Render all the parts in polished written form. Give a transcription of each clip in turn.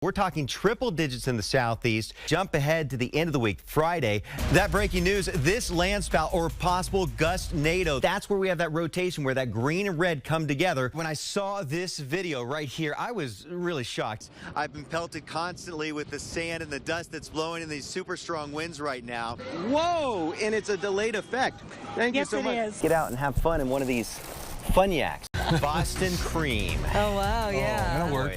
We're talking triple digits in the southeast. Jump ahead to the end of the week, Friday. That breaking news, this land spout or possible gust-nado. That's where we have that rotation where that green and red come together. When I saw this video right here, I was really shocked. I've been pelted constantly with the sand and the dust that's blowing in these super strong winds right now. Whoa, and it's a delayed effect. Thank you so much. Yes, it is. Get out and have fun in one of these fun yaks. Boston cream. Oh, wow, yeah. That'll work.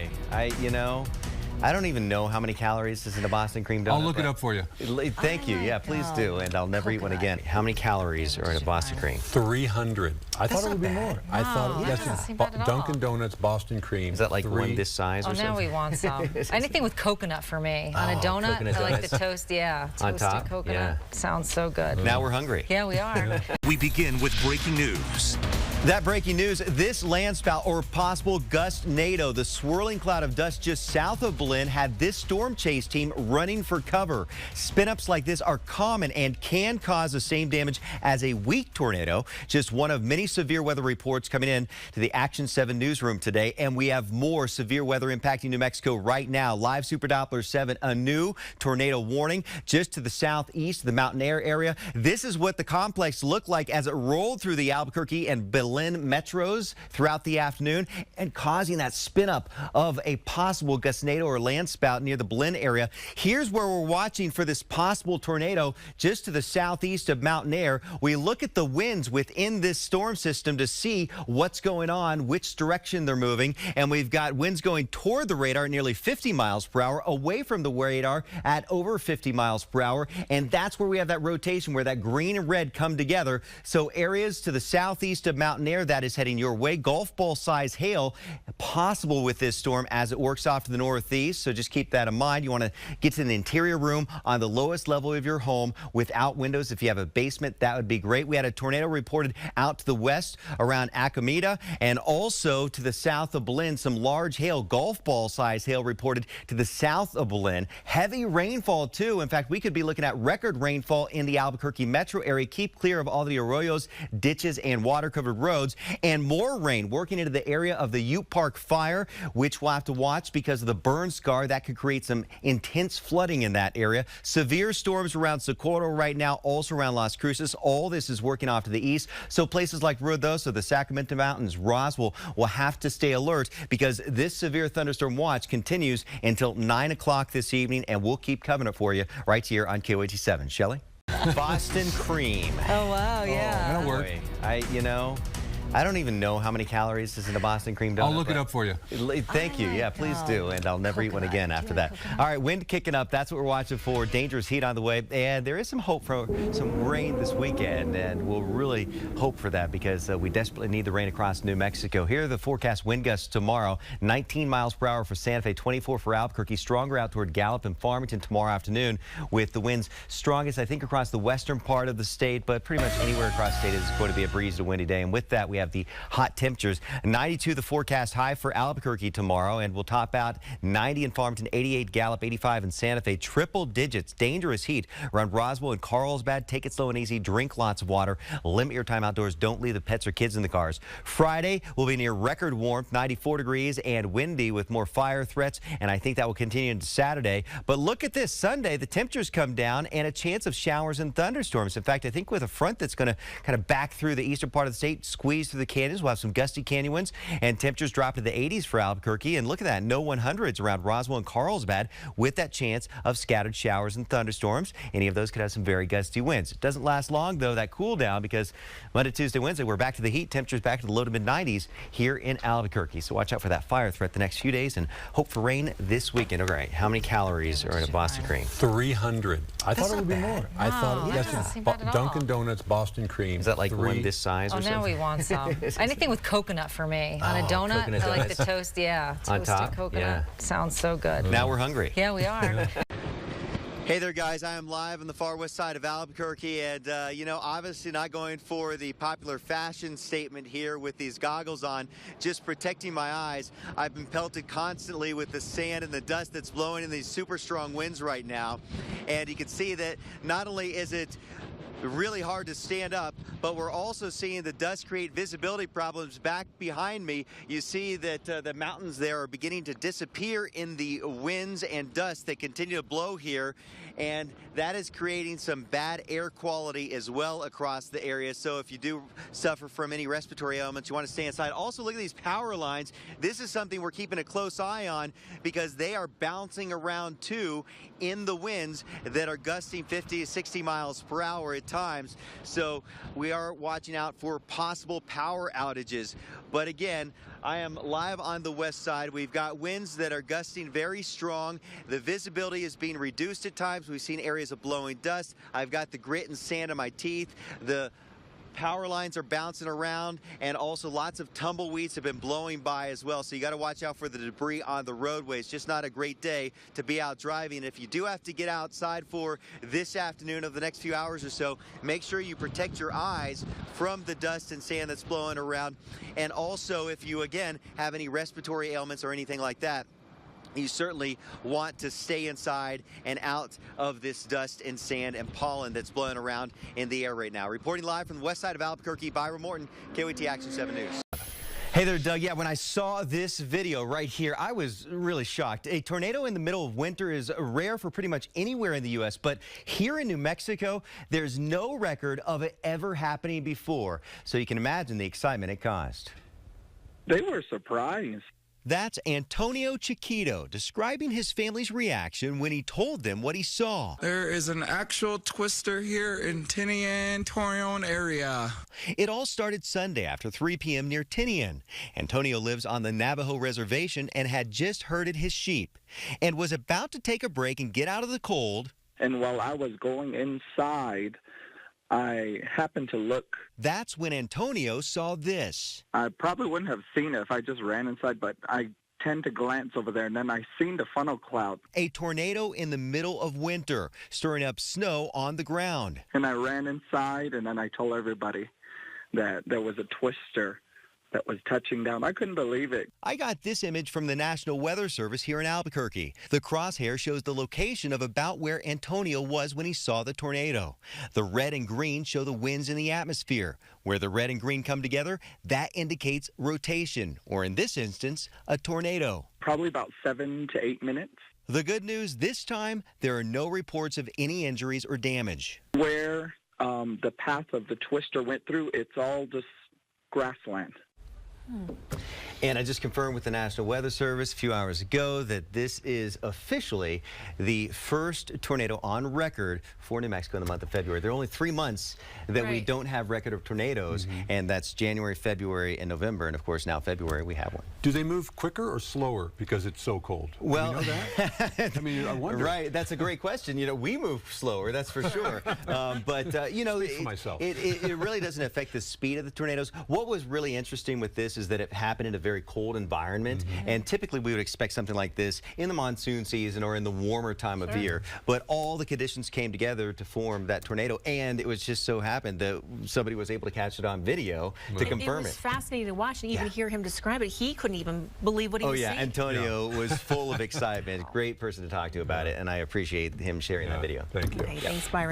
I don't even know how many calories is in a Boston cream donut. I'll look it up for you. Thank you. Yeah, please do. And I'll never eat one again. How many calories are in a Boston cream? 300. I thought it would be more. I thought doesn't seem bad at all. Dunkin' Donuts Boston cream. Is that like one this size or Oh, something? now we want some. Anything with coconut for me. On a donut, I like the toast, On toasted top? coconut. Yeah. Sounds so good. Now we're hungry. Yeah, we are. We begin with breaking news. That breaking news, this land spout or possible gust-nado, the swirling cloud of dust just south of Berlin, had this storm chase team running for cover. Spin-ups like this are common and can cause the same damage as a weak tornado. Just one of many severe weather reports coming in to the Action 7 newsroom today. And we have more severe weather impacting New Mexico right now. Live Super Doppler 7, a new tornado warning just to the southeast, the mountain air area. This is what the complex looked like as it rolled through the Albuquerque and Berlin metros throughout the afternoon and causing that spin up of a possible gust-nado or land spout near the Berlin area. Here's where we're watching for this possible tornado just to the southeast of mountain air. We look at the winds within this storm system to see what's going on, which direction they're moving. And we've got winds going toward the radar at nearly 50 miles per hour, away from the radar at over 50 miles per hour. And that's where we have that rotation where that green and red come together. So areas to the southeast of mountain air that is heading your way. Golf ball size hail possible with this storm as it works off to the northeast. So just keep that in mind. You want to get to the interior room on the lowest level of your home without windows. If you have a basement, that would be great. We had a tornado reported out to the west around Acomita and also to the south of Berlin. Some large hail, golf ball size hail reported to the south of Berlin. Heavy rainfall too. In fact, we could be looking at record rainfall in the Albuquerque metro area. Keep clear of all the arroyos, ditches, and water-covered roads. And more rain working into the area of the Ute Park fire, which we'll have to watch because of the burn scar. That could create some intense flooding in that area. Severe storms around Socorro right now, also around Las Cruces. All this is working off to the east. So places like Ruidoso, the Sacramento Mountains, Roswell will have to stay alert because this severe thunderstorm watch continues until 9 o'clock this evening, and we'll keep covering it for you right here on KOAT7. Shelley? Boston cream. Oh, wow, yeah. That'll work. I don't even know how many calories is in a Boston cream donut. I'll look it up for you. Thank you. Yeah, please do. And I'll never eat one again after that. All right, wind kicking up. That's what we're watching for. Dangerous heat on the way. And there is some hope for some rain this weekend. And we'll really hope for that because we desperately need the rain across New Mexico. Here are the forecast wind gusts tomorrow. 19 miles per hour for Santa Fe, 24 for Albuquerque. Stronger out toward Gallup and Farmington tomorrow afternoon with the winds strongest, I think, across the western part of the state. But pretty much anywhere across the state is going to be a breezy to windy day. And with that, we have the hot temperatures. 92 the forecast high for Albuquerque tomorrow, and we'll top out 90 in Farmington, 88 Gallup, 85 in Santa Fe. Triple digits, dangerous heat around Roswell and Carlsbad. Take it slow and easy. Drink lots of water. Limit your time outdoors. Don't leave the pets or kids in the cars. Friday will be near record warmth, 94 degrees and windy with more fire threats, and I think that will continue into Saturday. But look at this. Sunday, the temperatures come down and a chance of showers and thunderstorms. In fact, I think with a front that's going to kind of back through the eastern part of the state, squeeze through the canyons. We'll have some gusty canyon winds and temperatures drop to the 80s for Albuquerque. And look at that, no 100s around Roswell and Carlsbad with that chance of scattered showers and thunderstorms. Any of those could have some very gusty winds. It doesn't last long, though, that cool down, because Monday, Tuesday, Wednesday, we're back to the heat. Temperatures back to the low to mid 90s here in Albuquerque. So watch out for that fire threat the next few days and hope for rain this weekend. All right, how many calories are in a Boston cream? 300. I thought it would be more. I thought doesn't seem bad at all. Dunkin' Donuts Boston cream. Is that like one this size or Oh, something? now we want some. Anything with coconut for me. On a donut, I like the toast, toasted top? coconut. Yeah. Sounds so good. Now we're hungry. Yeah, we are. Hey there, guys. I am live on the far west side of Albuquerque, and, obviously not going for the popular fashion statement here with these goggles on, just protecting my eyes. I've been pelted constantly with the sand and the dust that's blowing in these super strong winds right now, and you can see that not only is it really hard to stand up, but we're also seeing the dust create visibility problems back behind me. You see that the mountains there are beginning to disappear in the winds and dust that continue to blow here, and that is creating some bad air quality as well across the area. So if you do suffer from any respiratory ailments, you want to stay inside. Also, look at these power lines. This is something we're keeping a close eye on because they are bouncing around too in the winds that are gusting 50 to 60 miles per hour at times. So we are watching out for possible power outages. But again, I am live on the west side. We've got winds that are gusting very strong. The visibility is being reduced at times. We've seen areas of blowing dust. I've got the grit and sand in my teeth. The power lines are bouncing around, and also lots of tumbleweeds have been blowing by as well. So you got to watch out for the debris on the roadways. Just not a great day to be out driving. If you do have to get outside for this afternoon of the next few hours or so, make sure you protect your eyes from the dust and sand that's blowing around. And also, if you again have any respiratory ailments or anything like that, you certainly want to stay inside and out of this dust and sand and pollen that's blowing around in the air right now. Reporting live from the west side of Albuquerque, Byron Morton, KOAT Action 7 News. Hey there, Doug. Yeah, when I saw this video right here, I was really shocked. A tornado in the middle of winter is rare for pretty much anywhere in the U.S., but here in New Mexico, there's no record of it ever happening before. So you can imagine the excitement it caused. They were surprised. That's Antonio Chiquito describing his family's reaction when he told them what he saw. There is an actual twister here in Tinian, Torreon area. It all started Sunday after 3 p.m. near Tinian. Antonio lives on the Navajo reservation and had just herded his sheep and was about to take a break and get out of the cold. And while I was going inside, I happened to look. That's when Antonio saw this. I probably wouldn't have seen it if I just ran inside, but I tend to glance over there, and then I seen the funnel cloud. A tornado in the middle of winter, stirring up snow on the ground. And I ran inside, and then I told everybody that there was a twister that was touching down. I couldn't believe it. I got this image from the National Weather Service here in Albuquerque. The crosshair shows the location of about where Antonio was when he saw the tornado. The red and green show the winds in the atmosphere. Where the red and green come together, that indicates rotation, or in this instance, a tornado. Probably about 7 to 8 minutes. The good news this time, there are no reports of any injuries or damage. Where the path of the twister went through, it's all just grassland. And I just confirmed with the National Weather Service a few hours ago that this is officially the first tornado on record for New Mexico in the month of February. There are only 3 months that we don't have record of tornadoes, and that's January, February, and November. And of course, now February, we have one. Do they move quicker or slower because it's so cold? Well, Do we know that? I mean, I wonder. Right, that's a great question. You know, we move slower, that's for sure. But you know, it really doesn't affect the speed of the tornadoes. What was really interesting with this is that it happened in a very cold environment, and typically we would expect something like this in the monsoon season or in the warmer time of year. But all the conditions came together to form that tornado, and it was just so happened that somebody was able to catch it on video to confirm it. It was fascinating to watch and even hear him describe it. He couldn't even believe what he was seeing. Antonio was full of excitement. Great person to talk to about it, and I appreciate him sharing that video. Thank you. Okay, thanks, Byron.